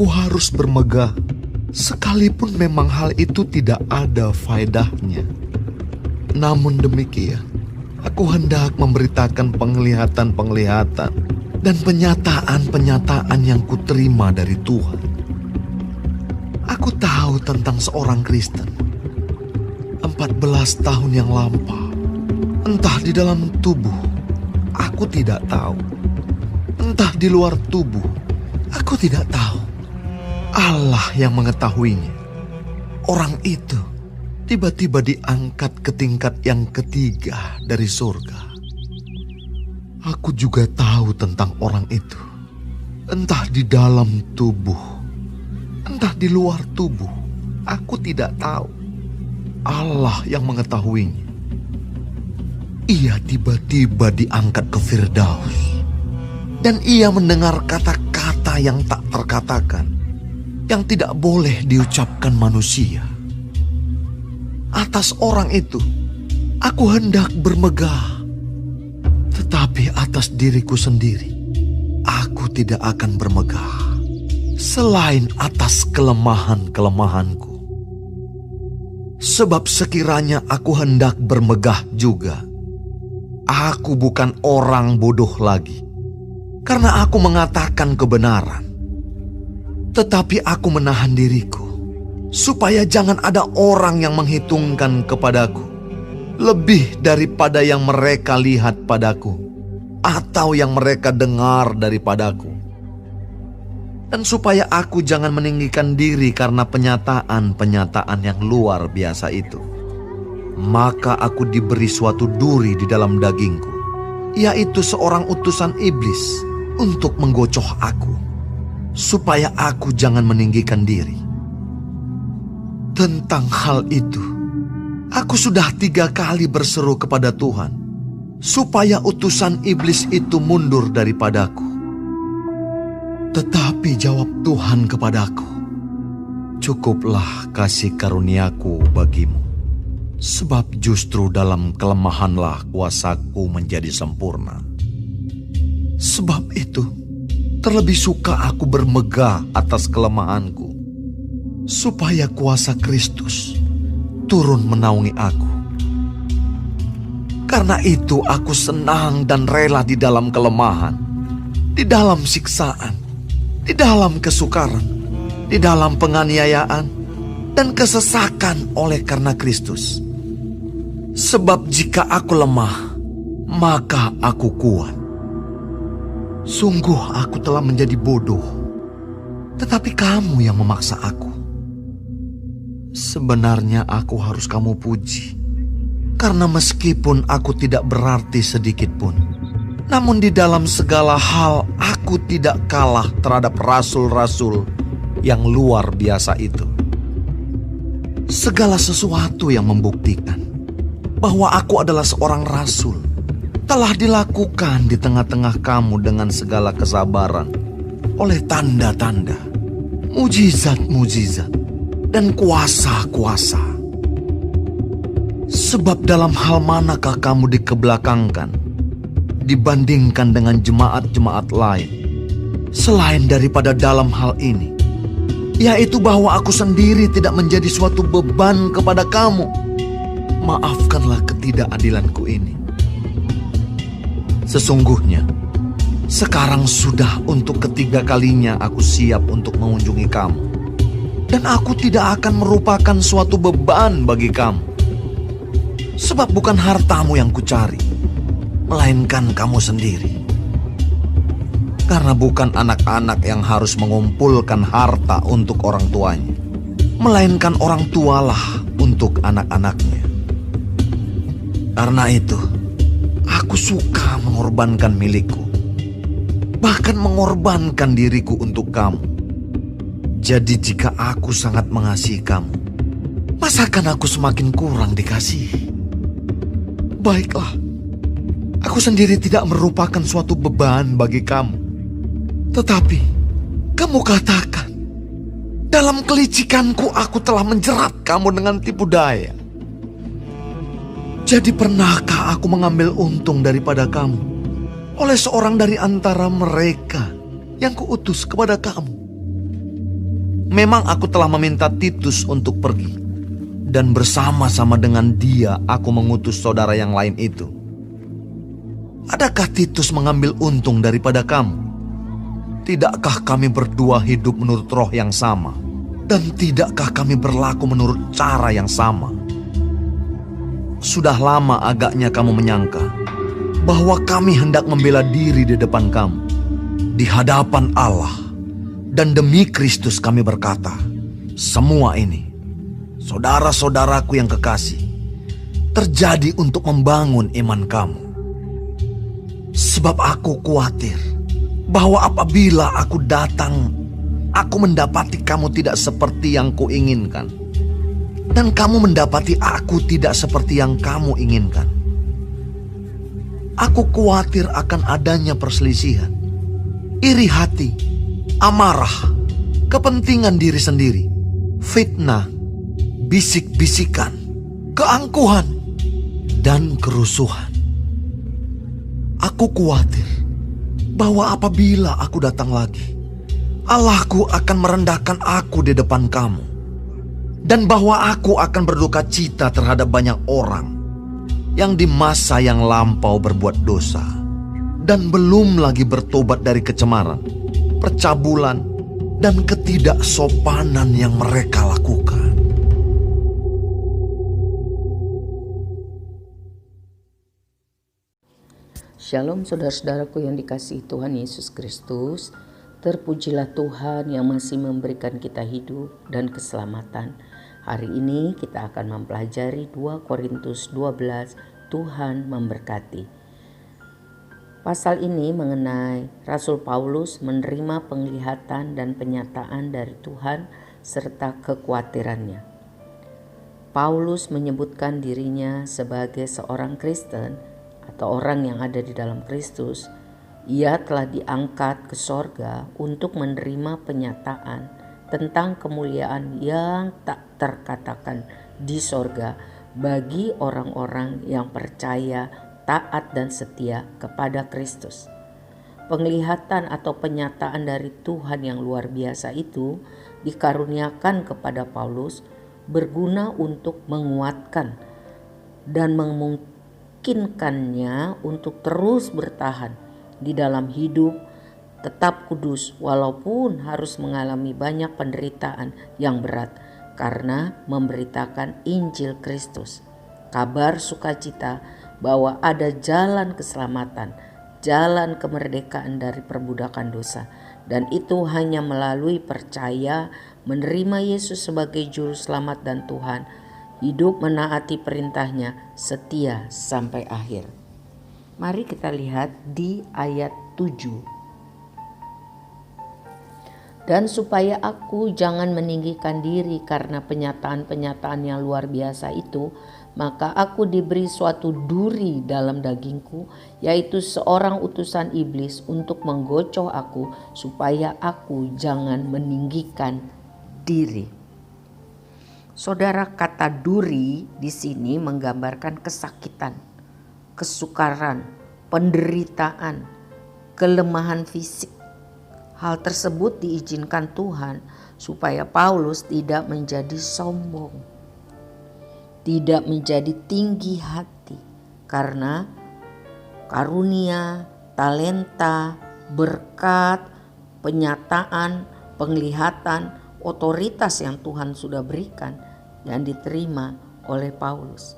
Aku harus bermegah, sekalipun memang hal itu tidak ada faedahnya. Namun demikian, aku hendak memberitakan penglihatan-penglihatan dan penyataan-penyataan yang kuterima dari Tuhan. Aku tahu tentang seorang Kristen 14 tahun yang lampau. Entah di dalam tubuh, aku tidak tahu. Entah di luar tubuh, aku tidak tahu. Allah yang mengetahuinya. Orang itu tiba-tiba diangkat ke tingkat yang ketiga dari surga. Aku juga tahu tentang orang itu. Entah di dalam tubuh, entah di luar tubuh, aku tidak tahu. Allah yang mengetahuinya. Ia tiba-tiba diangkat ke Firdaus. Dan ia mendengar kata-kata yang tak terkatakan, yang tidak boleh diucapkan manusia. Atas orang itu, aku hendak bermegah. Tetapi atas diriku sendiri, aku tidak akan bermegah. Selain atas kelemahan-kelemahanku. Sebab sekiranya aku hendak bermegah juga, aku bukan orang bodoh lagi. Karena aku mengatakan kebenaran. Tetapi aku menahan diriku, supaya jangan ada orang yang menghitungkan kepadaku lebih daripada yang mereka lihat padaku, atau yang mereka dengar daripadaku. Dan supaya aku jangan meninggikan diri karena penyataan-penyataan yang luar biasa itu. Maka aku diberi suatu duri di dalam dagingku, yaitu seorang utusan iblis untuk menggocoh aku, supaya aku jangan meninggikan diri. Tentang hal itu, aku sudah 3 kali berseru kepada Tuhan, supaya utusan iblis itu mundur daripadaku. Tetapi jawab Tuhan kepadaku, cukuplah kasih karuniaku bagimu, sebab justru dalam kelemahanlah kuasaku menjadi sempurna. Sebab itu, terlebih suka aku bermegah atas kelemahanku, supaya kuasa Kristus turun menaungi aku. Karena itu aku senang dan rela di dalam kelemahan, di dalam siksaan, di dalam kesukaran, di dalam penganiayaan, dan kesesakan oleh karena Kristus. Sebab jika aku lemah, maka aku kuat. Sungguh aku telah menjadi bodoh, tetapi kamu yang memaksa aku. Sebenarnya aku harus kamu puji, karena meskipun aku tidak berarti sedikit pun, namun di dalam segala hal aku tidak kalah terhadap rasul-rasul yang luar biasa itu. Segala sesuatu yang membuktikan bahwa aku adalah seorang rasul telah dilakukan di tengah-tengah kamu dengan segala kesabaran oleh tanda-tanda, mujizat-mujizat, dan kuasa-kuasa. Sebab dalam hal manakah kamu dikebelakangkan dibandingkan dengan jemaat-jemaat lain, selain daripada dalam hal ini, yaitu bahwa aku sendiri tidak menjadi suatu beban kepada kamu. Maafkanlah ketidakadilanku ini. Sesungguhnya, sekarang sudah untuk ketiga kalinya aku siap untuk mengunjungi kamu. Dan aku tidak akan merupakan suatu beban bagi kamu. Sebab bukan hartamu yang kucari, melainkan kamu sendiri. Karena bukan anak-anak yang harus mengumpulkan harta untuk orang tuanya, melainkan orang tualah untuk anak-anaknya. Karena itu, aku suka mengorbankan milikku, bahkan mengorbankan diriku untuk kamu. Jadi jika aku sangat mengasihi kamu, masakan aku semakin kurang dikasihi? Baiklah, aku sendiri tidak merupakan suatu beban bagi kamu. Tetapi, kamu katakan, dalam kelicikanku aku telah menjerat kamu dengan tipu daya. Jadi pernahkah aku mengambil untung daripada kamu oleh seorang dari antara mereka yang kuutus kepada kamu? Memang aku telah meminta Titus untuk pergi, dan bersama-sama dengan dia aku mengutus saudara yang lain itu. Adakah Titus mengambil untung daripada kamu? Tidakkah kami berdua hidup menurut roh yang sama? Dan tidakkah kami berlaku menurut cara yang sama? Sudah lama agaknya kamu menyangka bahwa kami hendak membela diri di depan kamu, di hadapan Allah. Dan demi Kristus kami berkata, semua ini, saudara-saudaraku yang kekasih, terjadi untuk membangun iman kamu. Sebab aku khawatir bahwa apabila aku datang, aku mendapati kamu tidak seperti yang kuinginkan, dan kamu mendapati aku tidak seperti yang kamu inginkan. Aku khawatir akan adanya perselisihan, iri hati, amarah, kepentingan diri sendiri, fitnah, bisik-bisikan, keangkuhan, dan kerusuhan. Aku khawatir bahwa apabila aku datang lagi, Allahku akan merendahkan aku di depan kamu, dan bahwa aku akan berduka cita terhadap banyak orang yang di masa yang lampau berbuat dosa, dan belum lagi bertobat dari kecemaran, percabulan, dan ketidaksopanan yang mereka lakukan. Shalom saudara-saudaraku yang dikasihi Tuhan Yesus Kristus. Terpujilah Tuhan yang masih memberikan kita hidup dan keselamatan. Hari ini kita akan mempelajari 2 Korintus 12, Tuhan memberkati. Pasal ini mengenai Rasul Paulus menerima penglihatan dan penyataan dari Tuhan serta kekhawatirannya. Paulus menyebutkan dirinya sebagai seorang Kristen atau orang yang ada di dalam Kristus. Ia telah diangkat ke sorga untuk menerima penyataan tentang kemuliaan yang tak terkatakan di sorga bagi orang-orang yang percaya, taat dan setia kepada Kristus. Penglihatan atau penyataan dari Tuhan yang luar biasa itu dikaruniakan kepada Paulus berguna untuk menguatkan dan memungkinkannya untuk terus bertahan di dalam hidup tetap kudus walaupun harus mengalami banyak penderitaan yang berat karena memberitakan Injil Kristus, kabar sukacita bahwa ada jalan keselamatan, jalan kemerdekaan dari perbudakan dosa, dan itu hanya melalui percaya menerima Yesus sebagai juru selamat dan Tuhan, hidup menaati perintahnya, setia sampai akhir. Mari kita lihat di ayat 7. Dan supaya aku jangan meninggikan diri karena penyataan-penyataan yang luar biasa itu, maka aku diberi suatu duri dalam dagingku, yaitu seorang utusan iblis untuk menggocoh aku, supaya aku jangan meninggikan diri. Saudara, kata duri di sini menggambarkan kesakitan, kesukaran, penderitaan, kelemahan fisik. Hal tersebut diizinkan Tuhan supaya Paulus tidak menjadi sombong, tidak menjadi tinggi hati, karena karunia, talenta, berkat, penyataan, penglihatan, otoritas yang Tuhan sudah berikan dan diterima oleh Paulus.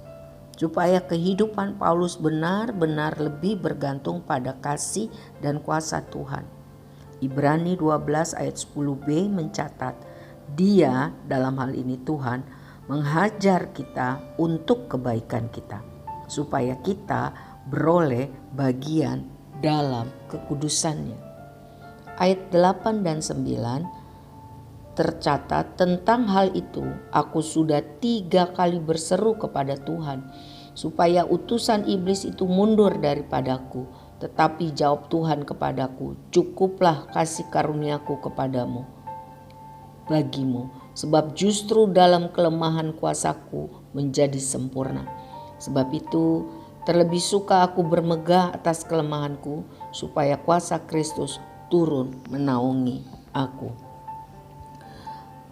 Supaya kehidupan Paulus benar-benar lebih bergantung pada kasih dan kuasa Tuhan. Ibrani 12 ayat 10b mencatat, Dia, dalam hal ini Tuhan, menghajar kita untuk kebaikan kita, supaya kita beroleh bagian dalam kekudusannya. Ayat 8 dan 9 tercatat, tentang hal itu aku sudah 3 kali berseru kepada Tuhan supaya utusan iblis itu mundur daripadaku. Tetapi jawab Tuhan kepadaku, cukuplah kasih karuniaku kepadamu, bagimu, sebab justru dalam kelemahan kuasaku menjadi sempurna. Sebab itu terlebih suka aku bermegah atas kelemahanku, supaya kuasa Kristus turun menaungi aku.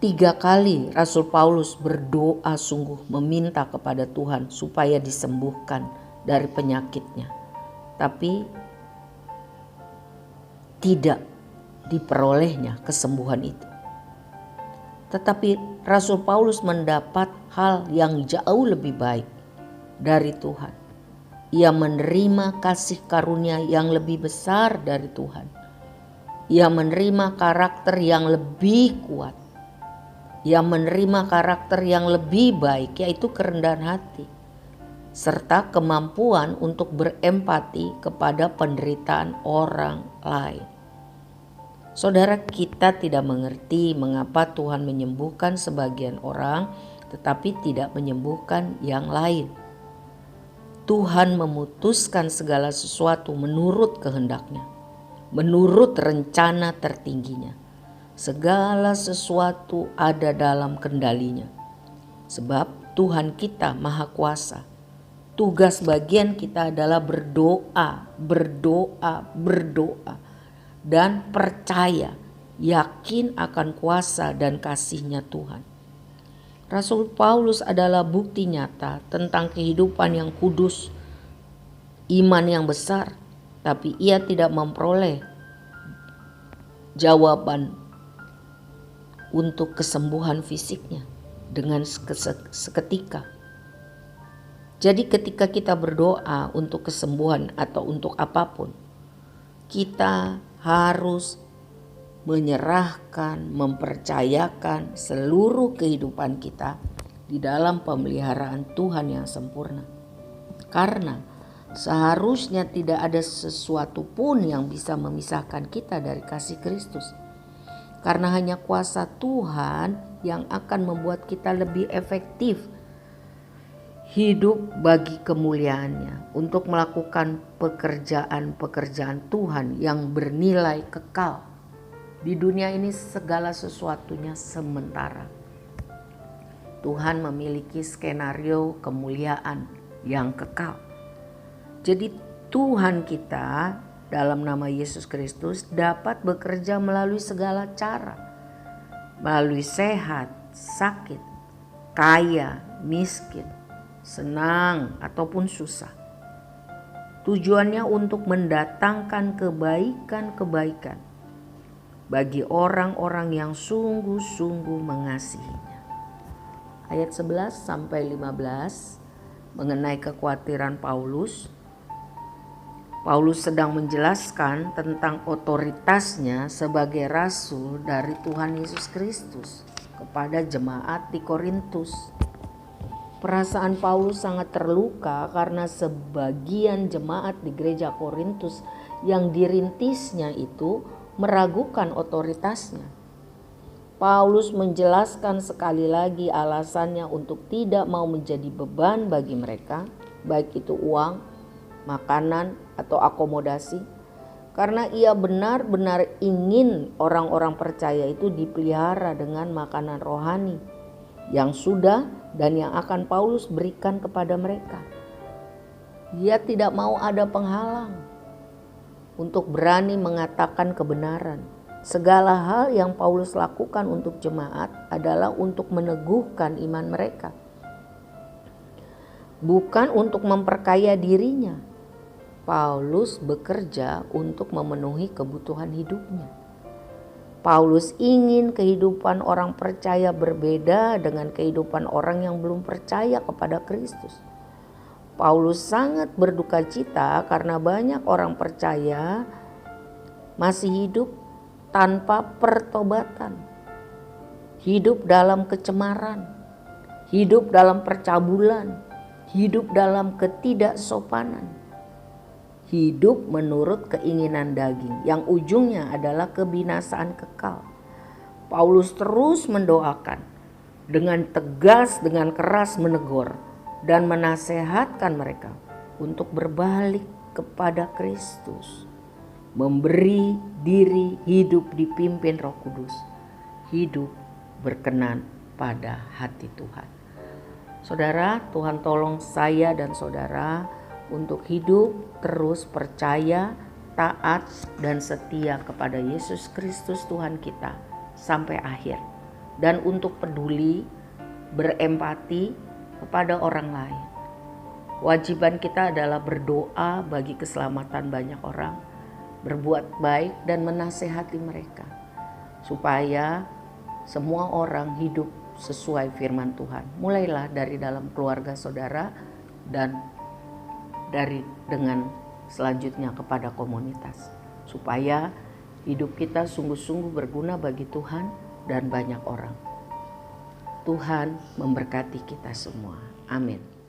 3 kali Rasul Paulus berdoa sungguh meminta kepada Tuhan supaya disembuhkan dari penyakitnya. Tapi tidak diperolehnya kesembuhan itu. Tetapi Rasul Paulus mendapat hal yang jauh lebih baik dari Tuhan. Ia menerima kasih karunia yang lebih besar dari Tuhan. Ia menerima karakter yang lebih kuat. Ia menerima karakter yang lebih baik, yaitu kerendahan hati, serta kemampuan untuk berempati kepada penderitaan orang lain. Saudara, kita tidak mengerti mengapa Tuhan menyembuhkan sebagian orang, tetapi tidak menyembuhkan yang lain. Tuhan memutuskan segala sesuatu menurut kehendaknya, menurut rencana tertingginya. Segala sesuatu ada dalam kendalinya. Sebab Tuhan kita Maha Kuasa. Tugas bagian kita adalah berdoa, dan percaya, yakin akan kuasa dan kasih-Nya Tuhan. Rasul Paulus adalah bukti nyata tentang kehidupan yang kudus, iman yang besar, tapi ia tidak memperoleh jawaban untuk kesembuhan fisiknya dengan seketika. Jadi ketika kita berdoa untuk kesembuhan atau untuk apapun, kita harus menyerahkan, mempercayakan seluruh kehidupan kita di dalam pemeliharaan Tuhan yang sempurna. Karena seharusnya tidak ada sesuatu pun yang bisa memisahkan kita dari kasih Kristus. Karena hanya kuasa Tuhan yang akan membuat kita lebih efektif hidup bagi kemuliaan-Nya, untuk melakukan pekerjaan-pekerjaan Tuhan yang bernilai kekal. Di dunia ini segala sesuatunya sementara. Tuhan memiliki skenario kemuliaan yang kekal. Jadi Tuhan kita dalam nama Yesus Kristus dapat bekerja melalui segala cara. Melalui sehat, sakit, kaya, miskin, senang ataupun susah. Tujuannya untuk mendatangkan kebaikan-kebaikan bagi orang-orang yang sungguh-sungguh mengasihinya. Ayat 11 sampai 15 mengenai kekhawatiran Paulus. Paulus sedang menjelaskan tentang otoritasnya sebagai rasul dari Tuhan Yesus Kristus kepada jemaat di Korintus. Perasaan Paulus sangat terluka karena sebagian jemaat di gereja Korintus yang dirintisnya itu meragukan otoritasnya. Paulus menjelaskan sekali lagi alasannya untuk tidak mau menjadi beban bagi mereka, baik itu uang, makanan, atau akomodasi, karena ia benar-benar ingin orang-orang percaya itu dipelihara dengan makanan rohani yang sudah dan yang akan Paulus berikan kepada mereka. Ia tidak mau ada penghalang untuk berani mengatakan kebenaran. Segala hal yang Paulus lakukan untuk jemaat adalah untuk meneguhkan iman mereka, bukan untuk memperkaya dirinya. Paulus bekerja untuk memenuhi kebutuhan hidupnya. Paulus ingin kehidupan orang percaya berbeda dengan kehidupan orang yang belum percaya kepada Kristus. Paulus sangat berduka cita karena banyak orang percaya masih hidup tanpa pertobatan, hidup dalam kecemaran, hidup dalam percabulan, hidup dalam ketidaksopanan, hidup menurut keinginan daging yang ujungnya adalah kebinasaan kekal. Paulus terus mendoakan, dengan tegas, dengan keras menegur dan menasehatkan mereka untuk berbalik kepada Kristus, memberi diri hidup dipimpin Roh Kudus, hidup berkenan pada hati Tuhan. Saudara, Tuhan tolong saya dan saudara untuk hidup terus percaya, taat, dan setia kepada Yesus Kristus Tuhan kita sampai akhir. dan untuk peduli, berempati kepada orang lain. Kewajiban kita adalah berdoa bagi keselamatan banyak orang, berbuat baik dan menasehati mereka, supaya semua orang hidup sesuai firman Tuhan. Mulailah dari dalam keluarga saudara dan dengan selanjutnya kepada komunitas, supaya hidup kita sungguh-sungguh berguna bagi Tuhan dan banyak orang. Tuhan memberkati kita semua. Amin.